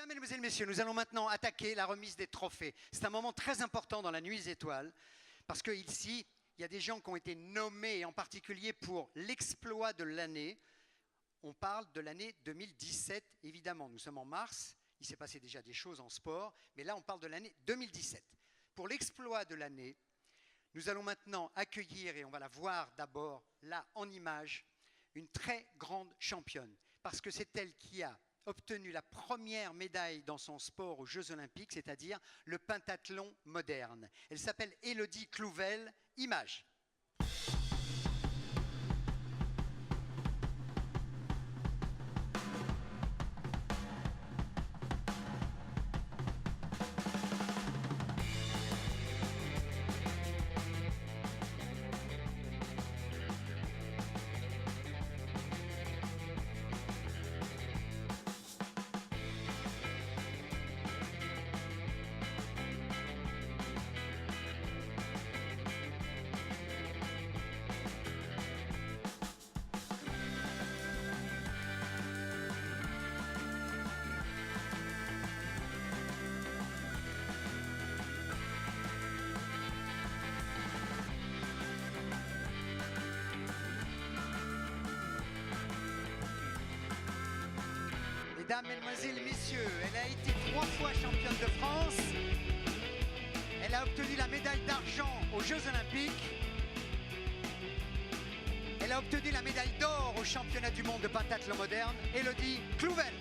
Mesdames, Mesdemoiselles, Messieurs, nous allons maintenant attaquer la remise des trophées. C'est un moment très important dans la Nuit des Étoiles, parce qu'ici, il y a des gens qui ont été nommés, en particulier pour l'exploit de l'année. On parle de l'année 2017, évidemment. Nous sommes en mars, il s'est passé déjà des choses en sport, mais là, on parle de l'année 2017. Pour l'exploit de l'année, nous allons maintenant accueillir, et on va la voir d'abord là en image, une très grande championne, parce que c'est elle qui a obtenu la première médaille dans son sport aux Jeux Olympiques, c'est-à-dire le pentathlon moderne. Elle s'appelle Élodie Clouvel. Image. Mesdames, Mesdemoiselles, Messieurs, elle a été 3 fois championne de France. Elle a obtenu la médaille d'argent aux Jeux Olympiques. Elle a obtenu la médaille d'or au championnat du monde de pentathlon moderne. Élodie Clouvel.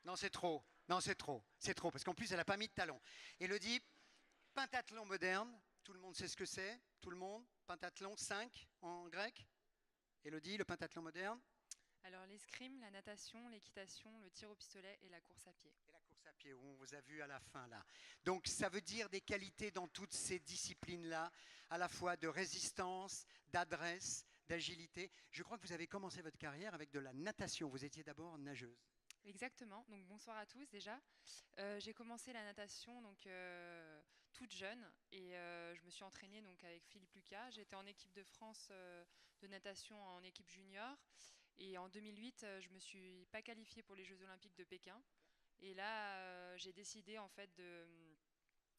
Non, c'est trop. Non, c'est trop. C'est trop, parce qu'en plus, elle n'a pas mis de talons. Élodie, pentathlon moderne, tout le monde sait ce que c'est. Tout le monde. Pentathlon 5 en grec. Élodie, le pentathlon moderne. Alors l'escrime, la natation, l'équitation, le tir au pistolet et la course à pied. Et la course à pied, où on vous a vu à la fin là. Donc ça veut dire des qualités dans toutes ces disciplines-là, à la fois de résistance, d'adresse, d'agilité. Je crois que vous avez commencé votre carrière avec de la natation. Vous étiez d'abord nageuse. Exactement, donc bonsoir à tous déjà. J'ai commencé la natation donc, toute jeune et je me suis entraînée donc, avec Philippe Lucas. J'étais en équipe de France de natation en équipe junior et en 2008 je ne me suis pas qualifiée pour les Jeux Olympiques de Pékin. Et là j'ai décidé en fait de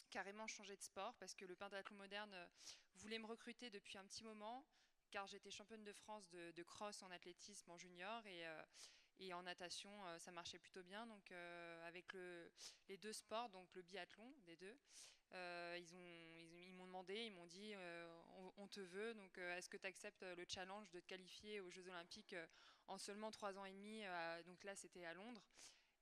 carrément changer de sport parce que le pentathlon moderne voulait me recruter depuis un petit moment car j'étais championne de France de cross en athlétisme en junior et en natation, ça marchait plutôt bien. Donc, avec les deux sports, donc le biathlon des deux, ils m'ont demandé, ils m'ont dit on te veut, donc est-ce que tu acceptes le challenge de te qualifier aux Jeux Olympiques en seulement 3 ans et demi. Donc là, c'était à Londres.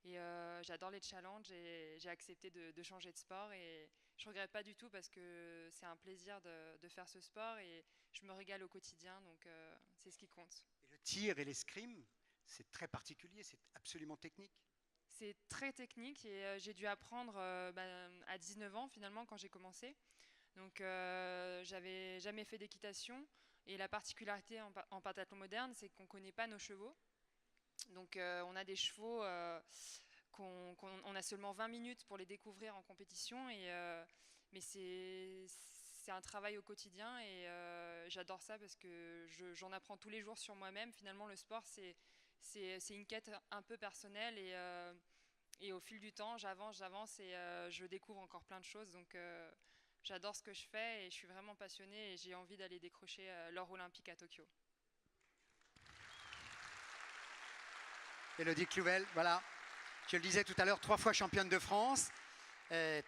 Et j'adore les challenges et j'ai accepté de changer de sport et je ne regrette pas du tout parce que c'est un plaisir de faire ce sport et je me régale au quotidien, donc c'est ce qui compte. Et le tir et l'escrime, c'est très particulier, c'est absolument technique. C'est très technique et j'ai dû apprendre à 19 ans finalement quand j'ai commencé. Donc j'avais jamais fait d'équitation et la particularité en pentathlon moderne, c'est qu'on ne connaît pas nos chevaux. Donc on a des chevaux, on a seulement 20 minutes pour les découvrir en compétition, mais c'est un travail au quotidien et j'adore ça parce que j'en apprends tous les jours sur moi-même. Finalement, le sport, c'est une quête un peu personnelle et au fil du temps, j'avance et je découvre encore plein de choses. Donc j'adore ce que je fais et je suis vraiment passionnée et j'ai envie d'aller décrocher l'or olympique à Tokyo. Élodie Clouvel, voilà. Je le disais tout à l'heure, 3 fois championne de France,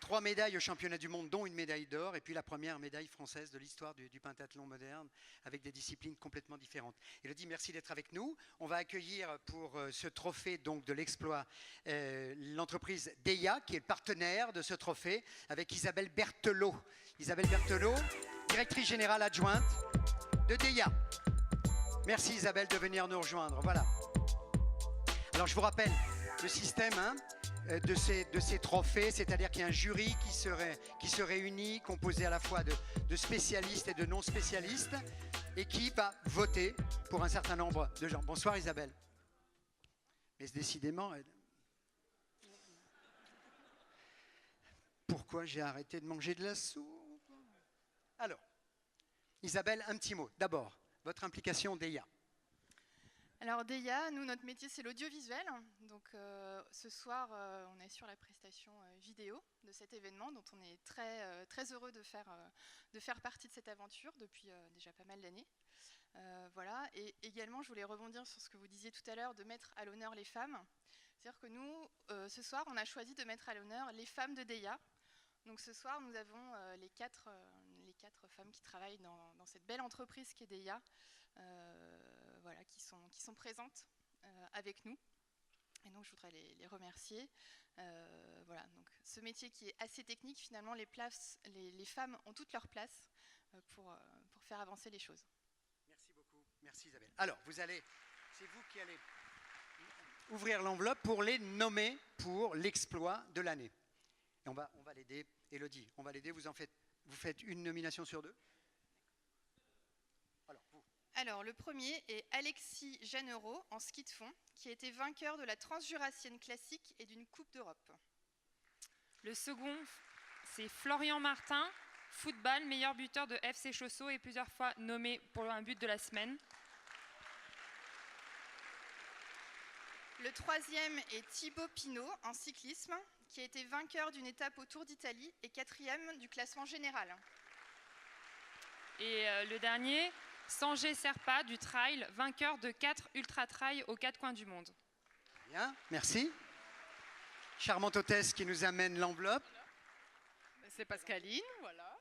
3 médailles au championnat du monde, dont une médaille d'or, et puis la première médaille française de l'histoire du pentathlon moderne, avec des disciplines complètement différentes. Élodie, merci d'être avec nous. On va accueillir pour ce trophée donc, de l'exploit l'entreprise DEIA, qui est le partenaire de ce trophée, avec Isabelle Berthelot. Isabelle Berthelot, directrice générale adjointe de DEIA. Merci Isabelle de venir nous rejoindre. Voilà. Alors je vous rappelle le système, de ces trophées, c'est-à-dire qu'il y a un jury qui se réunit, composé à la fois de spécialistes et de non-spécialistes, et qui va voter pour un certain nombre de gens. Bonsoir Isabelle. Mais décidément, pourquoi j'ai arrêté de manger de la soupe? Alors, Isabelle, un petit mot. D'abord, votre implication DEIA. Alors DEIA, nous, notre métier, c'est l'audiovisuel. Donc ce soir, on est sur la prestation vidéo de cet événement, dont on est très heureux de faire partie de cette aventure depuis déjà pas mal d'années. Voilà. Et également, je voulais rebondir sur ce que vous disiez tout à l'heure, de mettre à l'honneur les femmes. C'est-à-dire que nous, ce soir, on a choisi de mettre à l'honneur les femmes de DEIA. Donc ce soir, nous avons les quatre femmes qui travaillent dans cette belle entreprise qu'est DEIA. Voilà, qui sont présentes avec nous. Et donc, je voudrais les remercier. Voilà, donc, ce métier qui est assez technique, finalement, les femmes ont toute leur place pour faire avancer les choses. Merci beaucoup. Merci Isabelle. Alors, c'est vous qui allez ouvrir l'enveloppe pour les nommer pour l'exploit de l'année. Et on va l'aider. Élodie, on va l'aider. Vous faites une nomination sur 2. Alors, le premier est Alexis Jeannereau en ski de fond, qui a été vainqueur de la Transjurassienne classique et d'une Coupe d'Europe. Le second, c'est Florian Martin, football, meilleur buteur de FC Chosso et plusieurs fois nommé pour un but de la semaine. Le troisième est Thibaut Pinot en cyclisme, qui a été vainqueur d'une étape au Tour d'Italie et 4e du classement général. Et le dernier, Sanjay Serpa du trail, vainqueur de 4 ultra-trails aux 4 coins du monde. Bien, merci. Charmante hôtesse qui nous amène l'enveloppe. C'est Pascaline, voilà.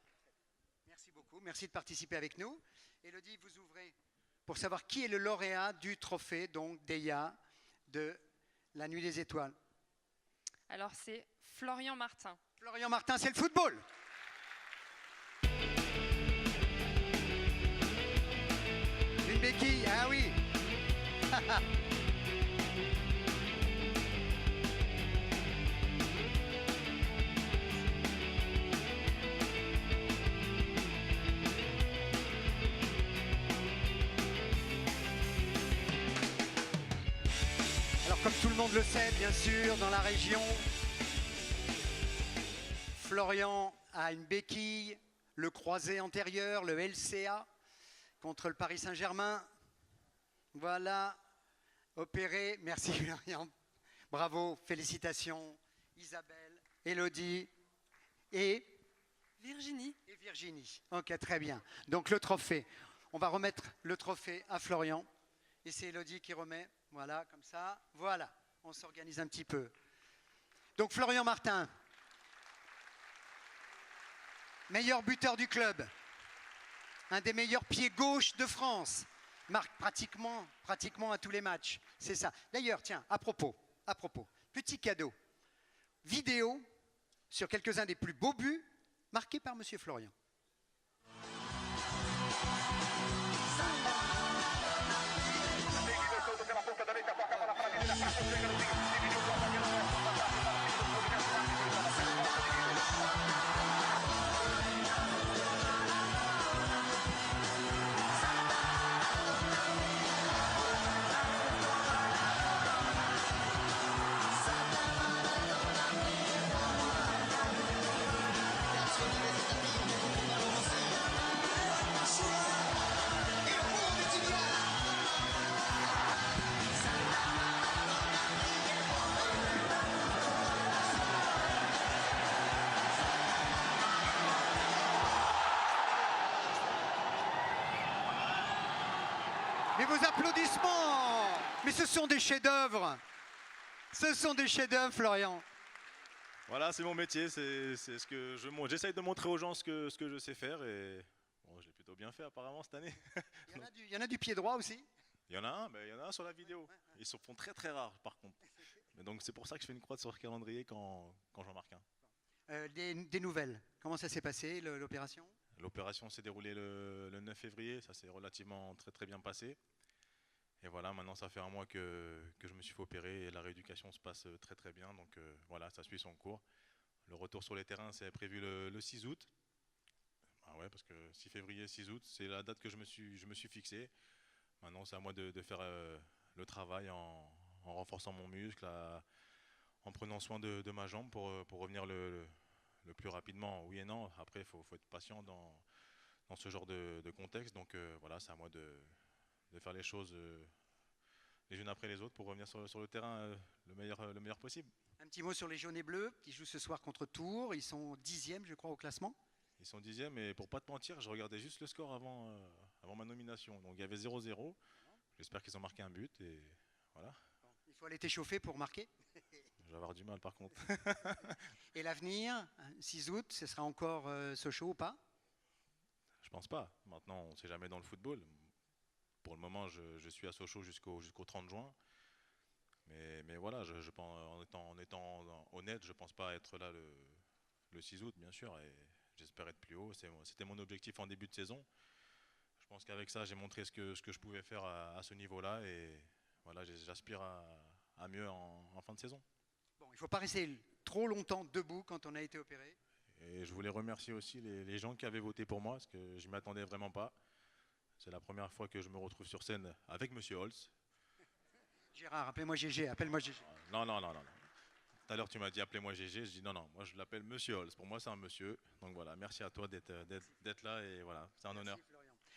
Merci beaucoup, merci de participer avec nous. Élodie, vous ouvrez pour savoir qui est le lauréat du trophée donc DEIA de la Nuit des Étoiles. Alors c'est Florian Martin. Florian Martin, c'est le football. Une béquille, ah oui. Alors comme tout le monde le sait, bien sûr, dans la région, Florian a une béquille, le croisé antérieur, le LCA, contre le Paris Saint-Germain. Voilà, opéré. Merci Florian. Bravo, félicitations. Isabelle, Élodie et Virginie. Et Virginie. Ok, très bien. Donc le trophée. On va remettre le trophée à Florian. Et c'est Élodie qui remet. Voilà, comme ça. Voilà, on s'organise un petit peu. Donc Florian Martin, meilleur buteur du club. Un des meilleurs pieds gauche de France. Marque pratiquement à tous les matchs. C'est ça. D'ailleurs, tiens, à propos, petit cadeau. Vidéo sur quelques-uns des plus beaux buts marqués par Monsieur Florian. Mais vos applaudissements! Mais ce sont des chefs-d'œuvre! Ce sont des chefs-d'œuvre, Florian! Voilà, c'est mon métier, c'est ce que j'essaye de montrer aux gens ce que je sais faire et bon, je l'ai plutôt bien fait apparemment cette année. Il y en a du pied droit aussi? Il y en a un, mais il y en a un sur la vidéo. Ils se font très très rares par contre. Mais donc c'est pour ça que je fais une croix sur le calendrier quand j'en marque un. Des nouvelles. Comment ça s'est passé l'opération? L'opération s'est déroulée le 9 février, ça s'est relativement très très bien passé. Et voilà, maintenant ça fait un mois que je me suis fait opérer et la rééducation se passe très très bien. Donc voilà, ça suit son cours. Le retour sur les terrains, c'est prévu le 6 août. Ah ouais, parce que 6 février, 6 août, c'est la date que je me suis fixée. Maintenant, c'est à moi de faire le travail en renforçant mon muscle, en prenant soin de ma jambe pour revenir le plus rapidement. Oui et non. Après, il faut être patient dans ce genre de contexte. Donc voilà, c'est à moi de faire les choses les unes après les autres pour revenir sur le terrain le meilleur possible. Un petit mot sur les jaunes et bleus qui jouent ce soir contre Tours. Ils sont 10e, je crois, au classement. Ils sont 10e et pour pas te mentir, je regardais juste le score avant ma nomination. Donc il y avait 0-0. J'espère qu'ils ont marqué un but et voilà. Il faut aller t'échauffer pour marquer. Je vais avoir du mal par contre. Et l'avenir, 6 août, ce sera encore Sochaux ou pas? Je pense pas. Maintenant, on ne sait jamais dans le football. Pour le moment, je suis à Sochaux jusqu'au 30 juin. Mais voilà, je pense, en étant honnête, je ne pense pas être là le 6 août, bien sûr. Et j'espère être plus haut. C'était mon objectif en début de saison. Je pense qu'avec ça, j'ai montré ce que je pouvais faire à ce niveau-là. Et voilà, j'aspire à mieux en fin de saison. Bon, il ne faut pas rester trop longtemps debout quand on a été opéré. Et je voulais remercier aussi les gens qui avaient voté pour moi, parce que je ne m'y attendais vraiment pas. C'est la première fois que je me retrouve sur scène avec Monsieur Holz. Gérard, appelez-moi GG, appelle-moi GG. Non. Tout à l'heure, tu m'as dit appelez-moi GG. Je dis non, moi je l'appelle Monsieur Holz. Pour moi, c'est un monsieur. Donc voilà, merci à toi d'être là et voilà, c'est un honneur.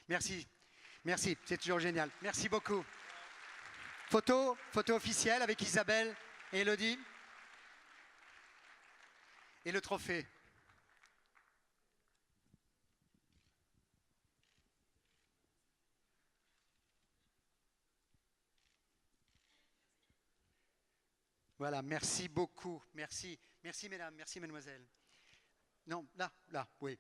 Merci, c'est toujours génial. Merci beaucoup. Photo officielle avec Isabelle et Elodie. Et le trophée. Voilà, merci beaucoup. Merci mesdames, merci mesdemoiselles. Non, là, oui.